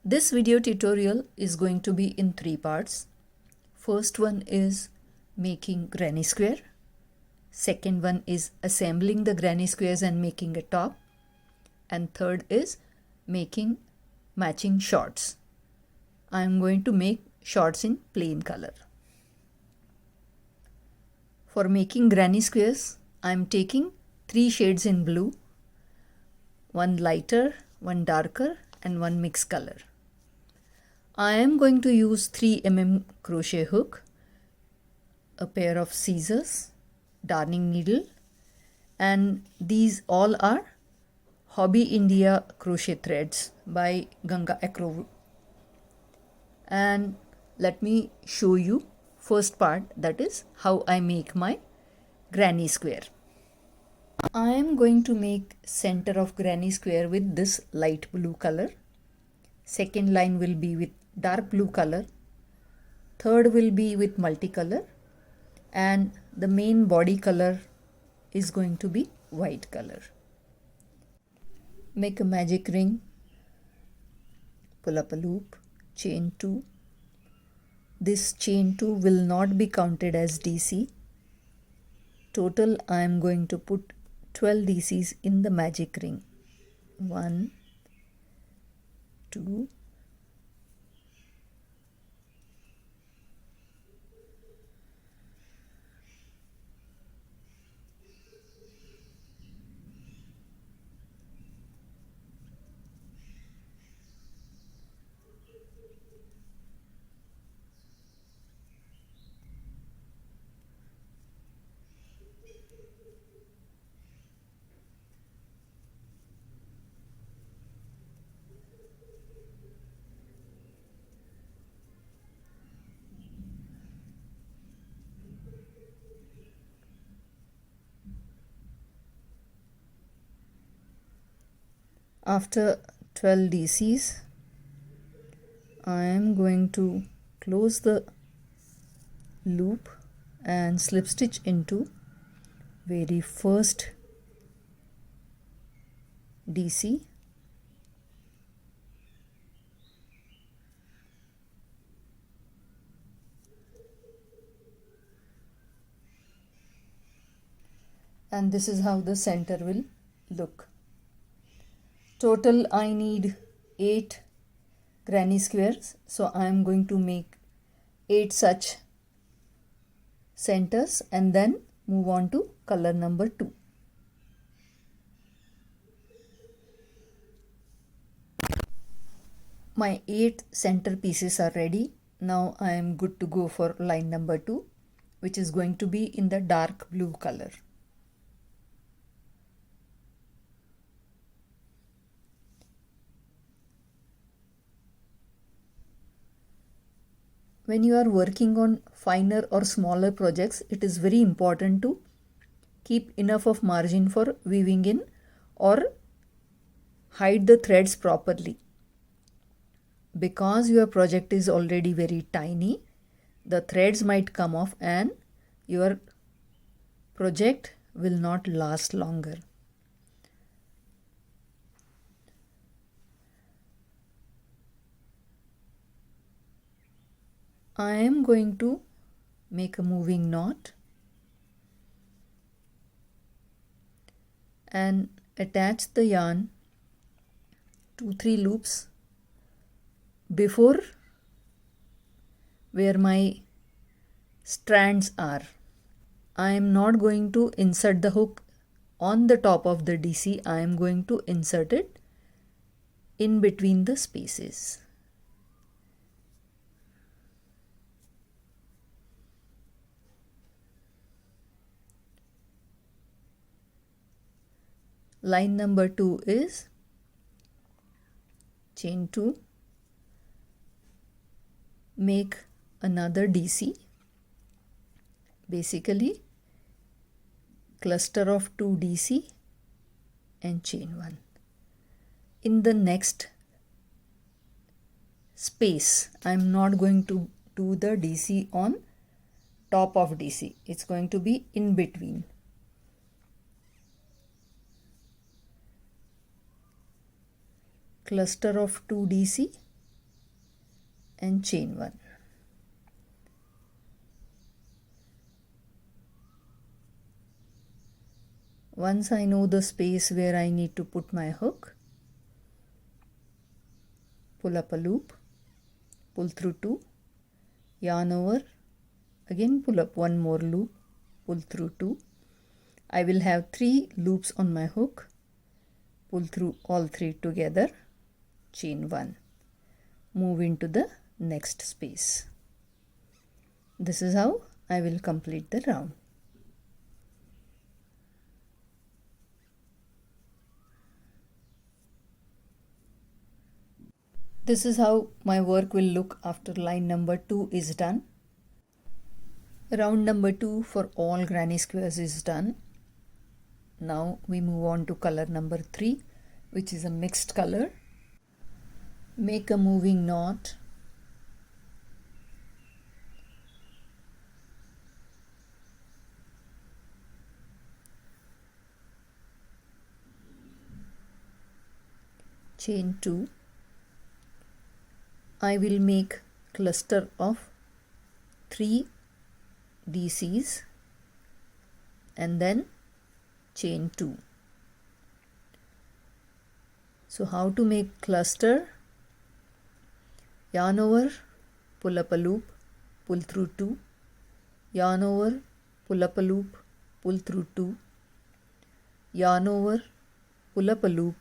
This video tutorial is going to be in 3 parts. First one is making granny square. Second one is assembling the granny squares and making a top. And third is making matching shorts. I am going to make shorts in plain color. For making granny squares, I am taking 3 shades in blue, one lighter, one darker and one mixed color. I am going to use 3 mm crochet hook, a pair of scissors, darning needle, and these all are Hobby India Crochet Threads by Ganga Acrowool. And let me show you first part, that is how I make my granny square. I am going to make center of granny square with this light blue color. Second line will be with dark blue color. Third will be with multicolor. And the main body color is going to be white color. Make a magic ring. Pull up a loop. Chain 2. This chain 2 will not be counted as DC. Total I am going to put 12 DCs in the magic ring. 1, 2, After 12 DCs, I am going to close the loop and slip stitch into very first DC. And this is how the center will look. Total I need 8 granny squares, so I am going to make 8 such centers and then move on to color number 2. My 8 center pieces are ready. Now I am good to go for line number 2, which is going to be in the dark blue color. When you are working on finer or smaller projects, it is very important to keep enough of margin for weaving in or hide the threads properly. Because your project is already very tiny, the threads might come off and your project will not last longer. I am going to make a moving knot and attach the yarn 2-3 loops before where my strands are. I am not going to insert the hook on the top of the DC. I am going to insert it in between the spaces. Line number 2 is chain 2, make another DC, basically cluster of 2 DC and chain 1. In the next space, I am not going to do the DC on top of DC, it's going to be in between. Cluster of 2 DC and chain 1. Once I know the space where I need to put my hook, pull up a loop, pull through 2, yarn over, again pull up one more loop, pull through 2. I will have 3 loops on my hook, pull through all 3 together, chain 1, move into the next space. This is how I will complete the round. This is how my work will look after line number 2 is done. Round number 2 for all granny squares is done. Now we move on to color number 3, which is a mixed color. Make a moving knot. Chain 2. I will make cluster of 3 DCs and then chain 2. So how to make cluster? Yarn over, pull up a loop, pull through 2, yarn over, pull up a loop, pull through 2, yarn over, pull up a loop,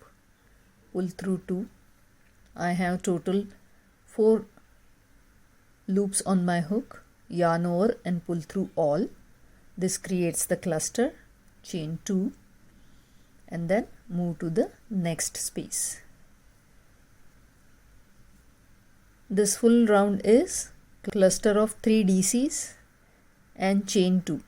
pull through 2. I have total 4 loops on my hook, yarn over and pull through all. This creates the cluster, chain 2 and then move to the next space. This full round is cluster of 3 DCs and chain 2.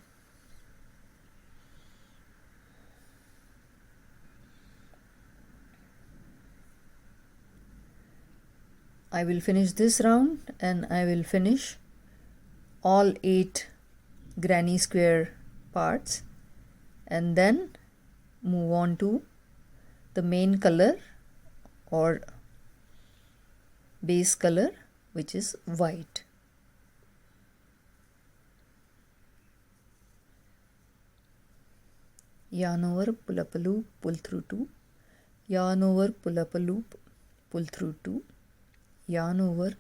I will finish this round and I will finish all 8 granny square parts and then move on to the main color or base color, which is white. Yarn over, pull up a loop, pull through 2, yarn over, pull up a loop, pull through 2, yarn over,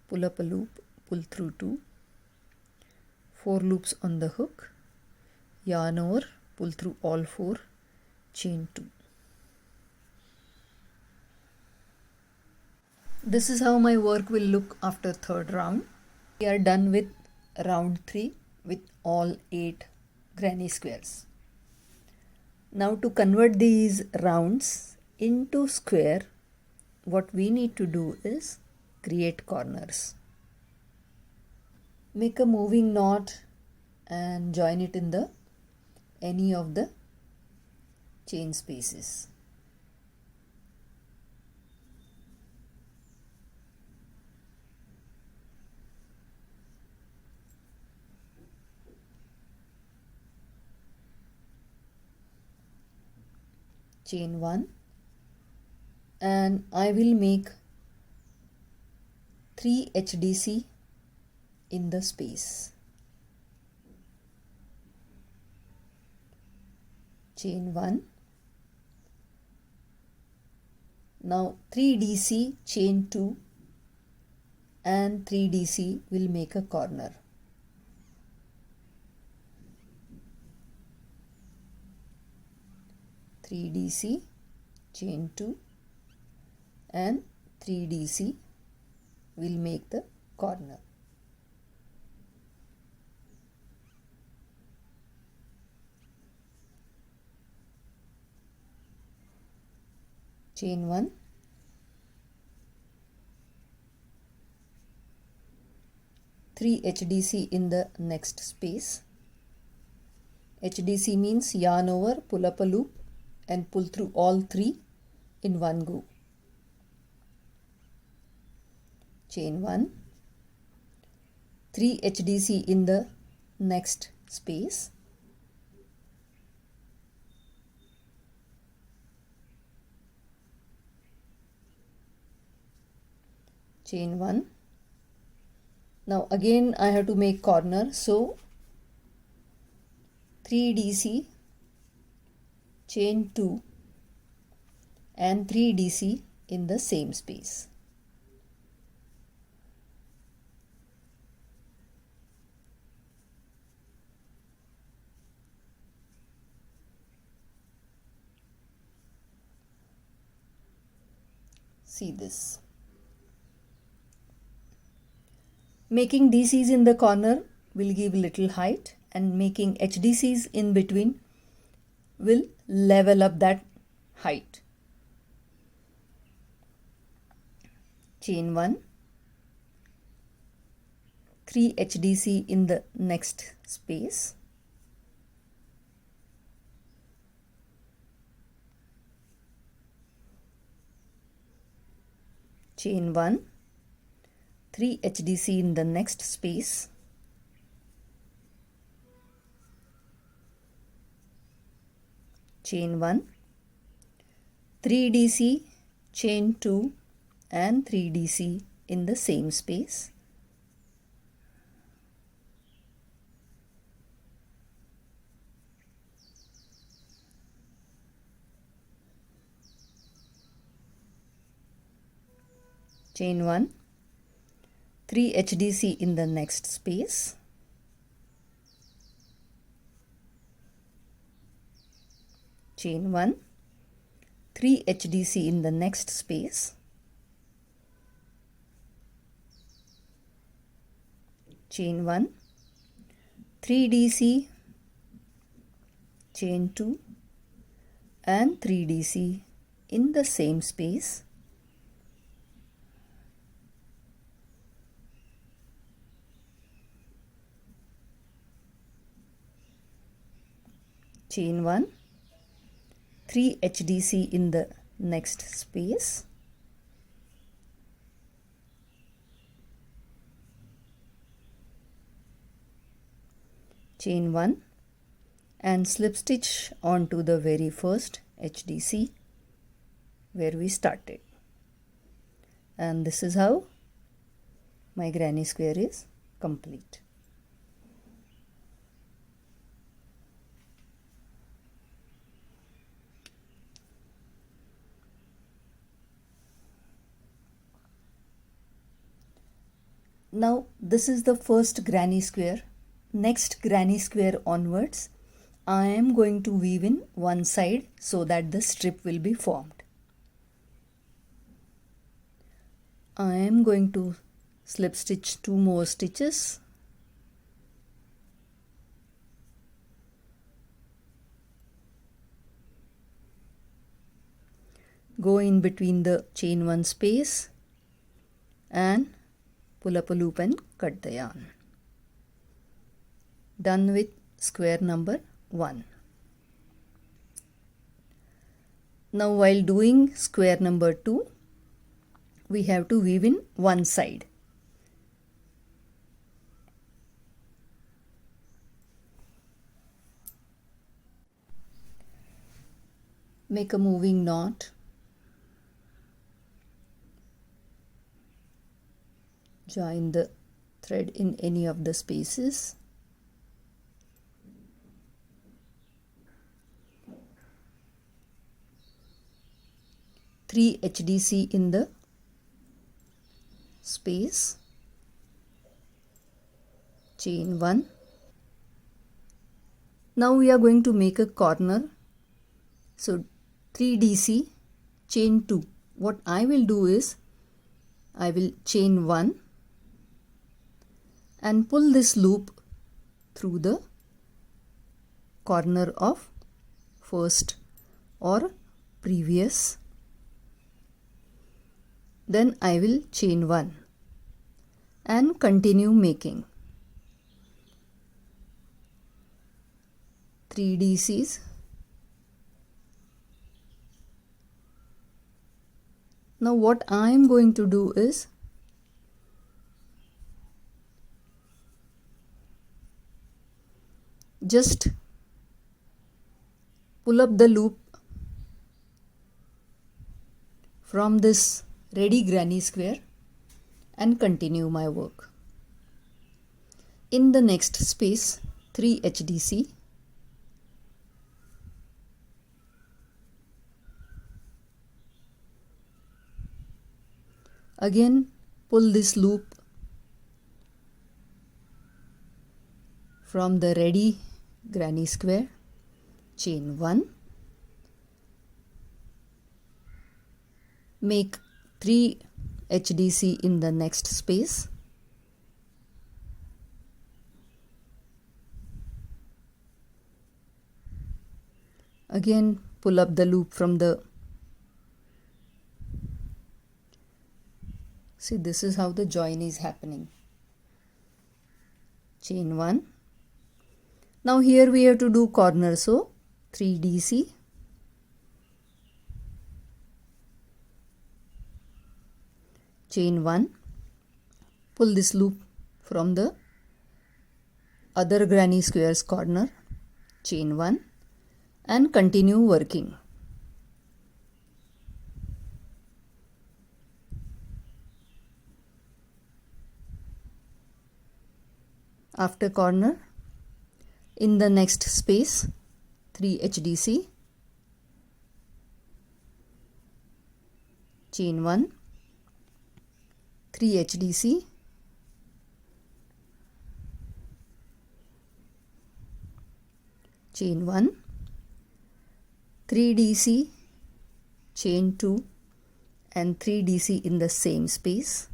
pull up a loop, pull through 2, 4 loops on the hook, yarn over, pull through all 4, chain 2. This is how my work will look after third round. We are done with round 3 with all 8 granny squares. Now to convert these rounds into square, what we need to do is create corners. Make a moving knot and join it in the any of the chain spaces. Chain 1 and I will make 3 HDC in the space. Chain 1. Now 3 DC, chain 2 and 3 DC will make a corner. Three DC, chain 2 and 3 DC will make the corner. Chain 1, three HDC in the next space. HDC means yarn over, pull up a loop and pull through all 3 in one go. Chain 1, 3 HDC in the next space. Chain 1, Now again I have to make corner, so 3 DC, chain 2 and 3 DC in the same space. See this. Making DCs in the corner will give little height, and making HDCs in between will level up that height. Chain 1, 3 HDC in the next space, chain 1, 3 HDC in the next space, chain 1, 3 DC, chain 2 and 3 DC in the same space, chain 1, 3 HDC in the next space, chain 1, 3 HDC in the next space, chain 1, 3 DC, chain 2 and 3 DC in the same space, chain 1, 3 HDC in the next space, chain 1 and slip stitch onto the very first HDC where we started. And this is how my granny square is complete. Now this is the first granny square. Next granny square onwards, I am going to weave in one side so that the strip will be formed. I am going to slip stitch 2 more stitches. Go in between the chain 1 space and pull up a loop and cut the yarn. Done with square number 1. Now while doing square number 2, we have to weave in one side. Make a moving knot. Join the thread in any of the spaces. Three HDC in the space, chain 1. Now we are going to make a corner, so 3 DC, chain 2. What I will do is I will chain 1 and pull this loop through the corner of first or previous. Then I will chain 1 and continue making 3 DCs. Now what I am going to do is just pull up the loop from this ready granny square and continue my work. In the next space, 3 HDC. Again, pull this loop from the ready granny square, chain 1, make 3 HDC in the next space, again pull up the loop from the, see, this is how the join is happening, chain 1. Now here we have to do corner, so 3 DC, chain 1, pull this loop from the other granny square's corner, chain 1, and continue working. After corner, in the next space, 3 HDC, chain 1, 3 HDC, chain 1, 3 DC, chain 2, and 3 DC in the same space.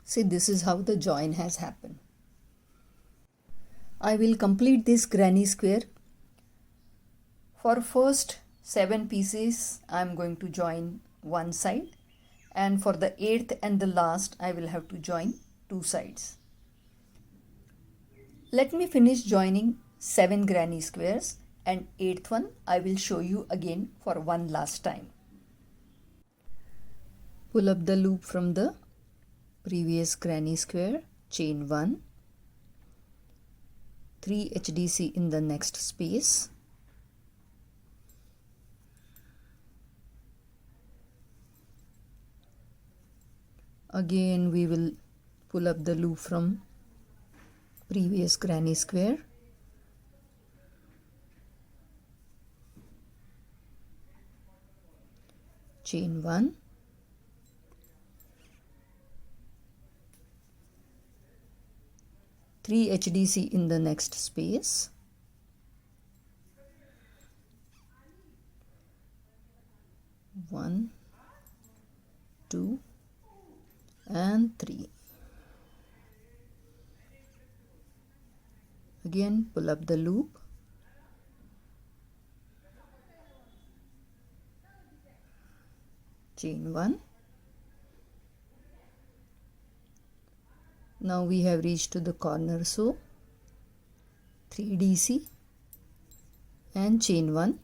See, this is how the join has happened. I will complete this granny square. For first 7 pieces, I am going to join one side, and for the 8th and the last, I will have to join 2 sides. Let me finish joining 7 granny squares, and 8th one I will show you again for one last time. Pull up the loop from the previous granny square, chain 1, 3 HDC in the next space, again we will pull up the loop from previous granny square, chain 1, three HDC in the next space, one, 2, and 3. Again pull up the loop, chain 1. Now we have reached to the corner, so 3 DC and chain 1,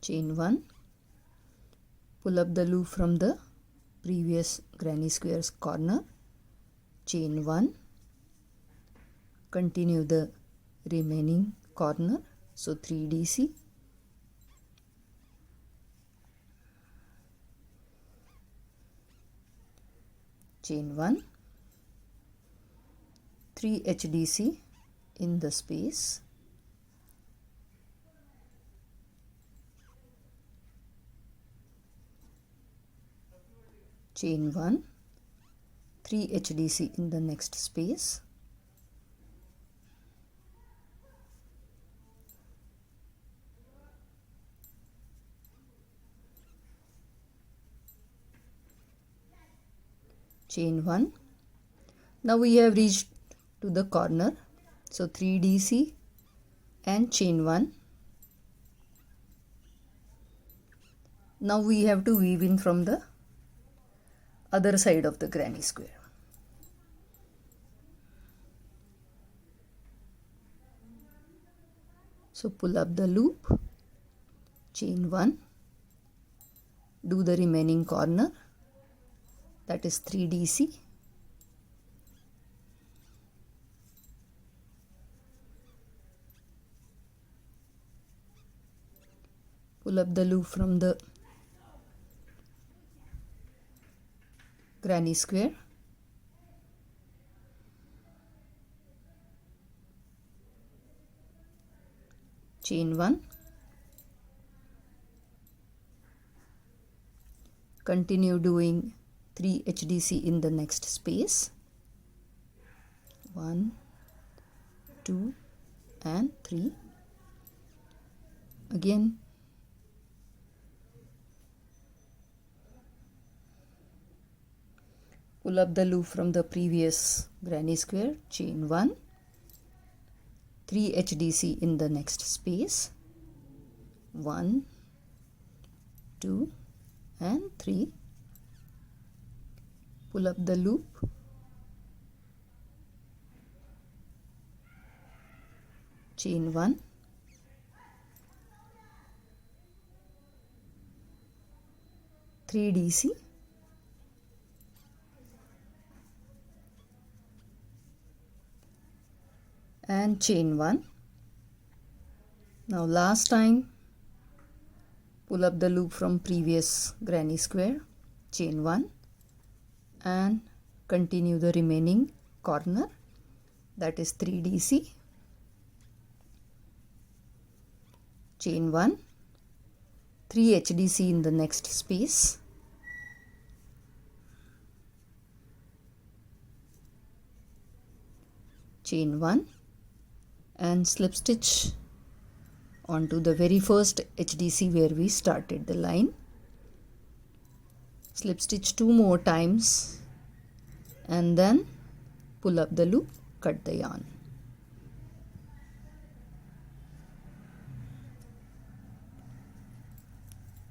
chain 1, pull up the loop from the previous granny square's corner, chain 1, continue the remaining corner, so 3 DC, chain 1, 3 HDC in the space, chain 1, 3 HDC in the next space, chain 1. Now we have reached to the corner, so 3 DC and chain 1. Now we have to weave in from the other side of the granny square. So pull up the loop, chain 1, do the remaining corner, that is 3 DC, pull up the loop from the granny square, chain 1, continue doing 3 HDC in the next space, 1, 2 and 3, again pull up the loop from the previous granny square, chain 1, 3 HDC in the next space, 1, 2 and 3, pull up the loop, chain 1, three DC, and chain 1. Now last time, pull up the loop from previous granny square, chain 1 and continue the remaining corner, that is 3 DC, chain 1, 3 HDC in the next space, chain 1 and slip stitch onto the very first HDC where we started the line. Slip stitch 2 more times and then pull up the loop, cut the yarn.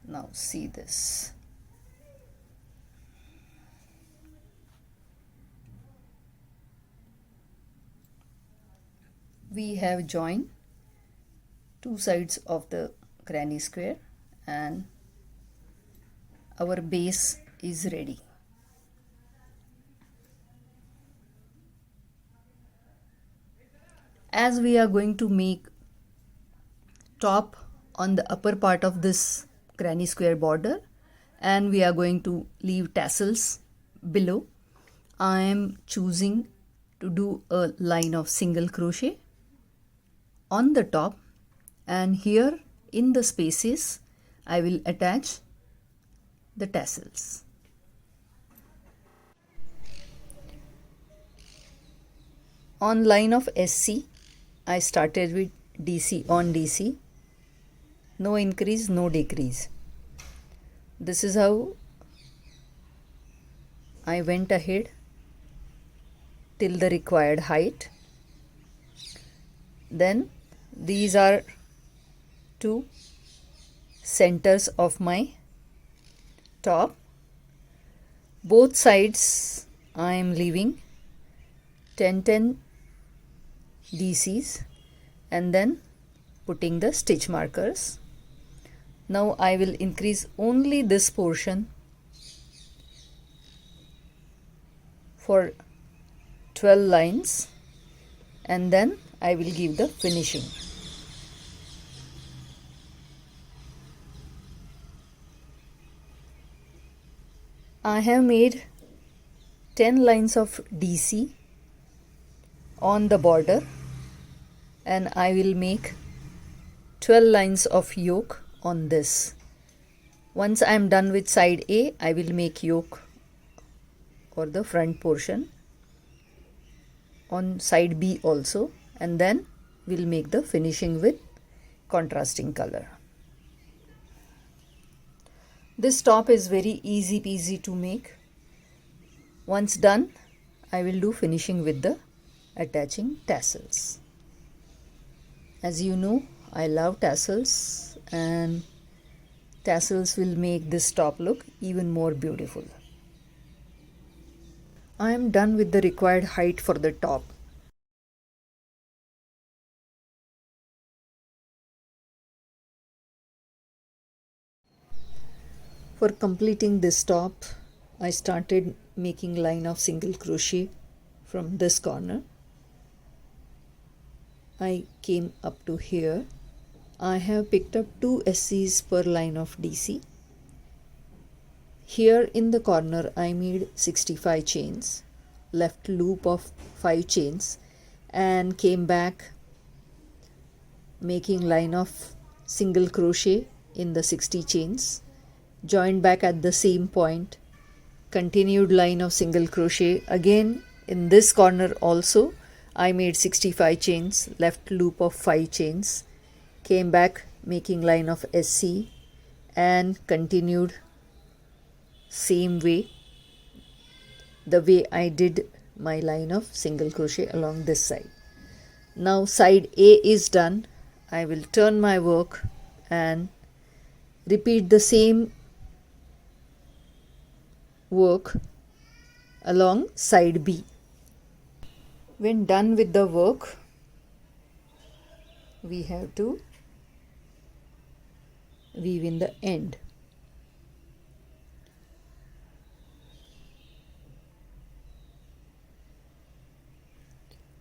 Now see this. We have joined two sides of the granny square and our base is ready. As we are going to make top on the upper part of this granny square border and we are going to leave tassels below, I am choosing to do a line of single crochet on the top, and here in the spaces I will attach the tassels. On line of SC I started with DC on DC, no increase, no decrease. This is how I went ahead till the required height. Then these are two centers of my top. Both sides I am leaving 10 DCs and then putting the stitch markers. Now I will increase only this portion for 12 lines and then I will give the finishing. I have made 10 lines of DC on the border and I will make 12 lines of yoke on this. Once I am done with side A, I will make yoke or the front portion on side B also, and then we'll make the finishing with contrasting color. This top is very easy peasy to make. Once done, I will do finishing with the attaching tassels. As you know, I love tassels and tassels will make this top look even more beautiful. I am done with the required height for the top. For completing this top, I started making line of single crochet from this corner. I came up to here. I have picked up 2 SCs per line of DC. Here in the corner I made 65 chains, left loop of 5 chains and came back making line of single crochet in the 60 chains, joined back at the same point, continued line of single crochet. Again in this corner also I made 65 chains, left loop of 5 chains, came back making line of SC and continued same way, the way I did my line of single crochet along this side. Now side A is done. I will turn my work and repeat the same work along side B. When done with the work, we have to weave in the end.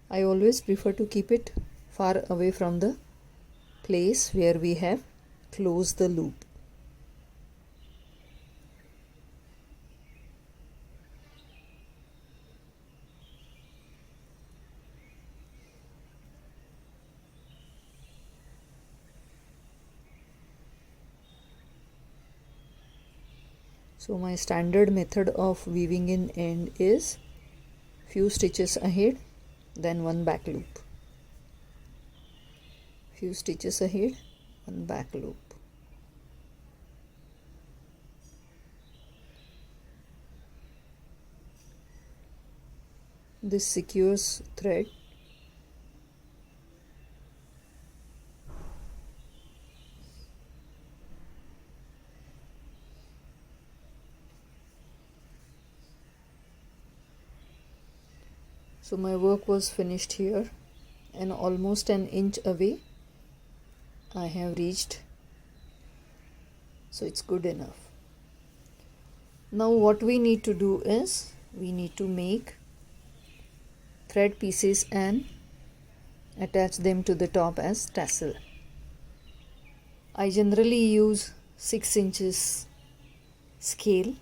I always prefer to keep it far away from the place where we have closed the loop. So my standard method of weaving in end is few stitches ahead, then one back loop, few stitches ahead, one back loop. This secures thread. So my work was finished here, and almost an inch away I have reached, so it's good enough. Now what we need to do is we need to make thread pieces and attach them to the top as tassel. I generally use 6 inches scale.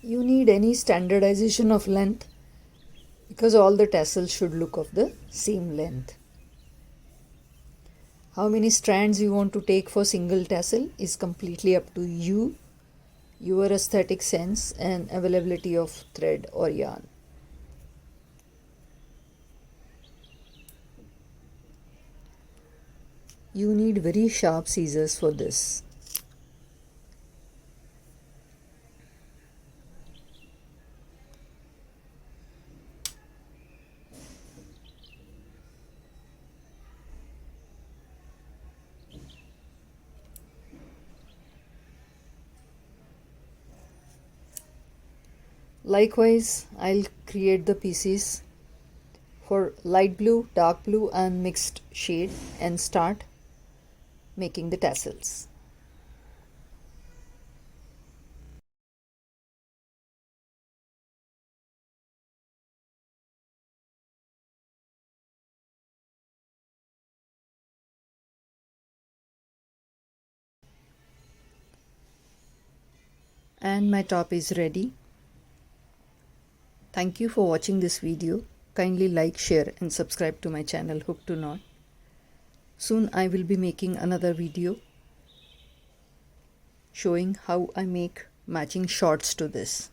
You need any standardization of length because all the tassels should look of the same length. How many strands you want to take for single tassel is completely up to you, your aesthetic sense and availability of thread or yarn. You need very sharp scissors for this. Likewise, I'll create the pieces for light blue, dark blue and mixed shade and start making the tassels. And my top is ready. Thank you for watching this video. Kindly like, share and subscribe to my channel Hook to Knot. Soon I will be making another video showing how I make matching shorts to this.